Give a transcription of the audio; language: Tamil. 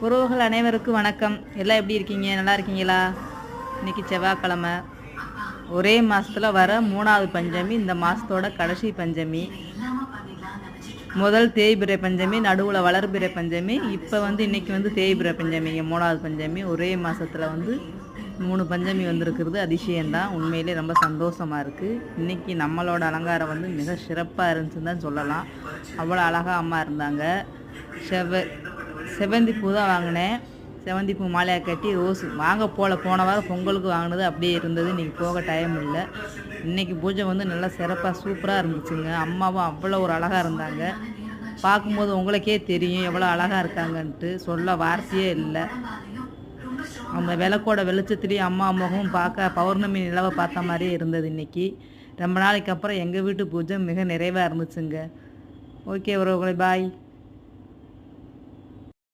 உறவுகள் அனைவருக்கும் வணக்கம். எல்லாம் எப்படி இருக்கீங்க? நல்லா இருக்கீங்களா? இன்றைக்கி செவ்வாய்க்கிழமை. ஒரே மாதத்தில் வர 3வது பஞ்சமி. இந்த மாதத்தோட கடைசி பஞ்சமி. முதல் தேய்பிறை பஞ்சமி, நடுவில் வளர்பிறை பஞ்சமி, இப்போ இன்றைக்கி தேய்பிறை பஞ்சமிங்க, 3வது பஞ்சமி. ஒரே மாதத்தில் 3 பஞ்சமி வந்திருக்கிறது அதிசயம்தான். உண்மையிலே ரொம்ப சந்தோஷமாக இருக்குது. இன்றைக்கி நம்மளோட அலங்காரம் மிக சிறப்பாக இருந்துச்சுன்னு தான் சொல்லலாம். அவ்வளோ அழகாக அம்மா இருந்தாங்க. செவந்தி பூ தான் வாங்கினேன். செவந்தி பூ மாலையாக கட்டி ரோஸு வாங்க போன வாரம் பொங்கலுக்கு வாங்கினது அப்படியே இருந்தது. இன்றைக்கி போக டைம் இல்லை. இன்றைக்கி பூஜை நல்லா சிறப்பாக சூப்பராக இருந்துச்சுங்க. அம்மாவும் அவ்வளோ ஒரு அழகாக இருந்தாங்க. பார்க்கும்போது உங்களுக்கே தெரியும் எவ்வளோ அழகாக இருக்காங்கன்ட்டு. சொல்ல வார்த்தையே இல்லை. அந்த விளக்கோட வெளிச்சத்துலேயும் அம்மா முகமும் பார்க்க பௌர்ணமி நிலவை பார்த்த மாதிரியே இருந்தது. இன்றைக்கி ரொம்ப நாளைக்கு அப்புறம் எங்கள் வீட்டு பூஜை மிக நிறைவாக இருந்துச்சுங்க. ஓகே உறவுகளே, பாய்.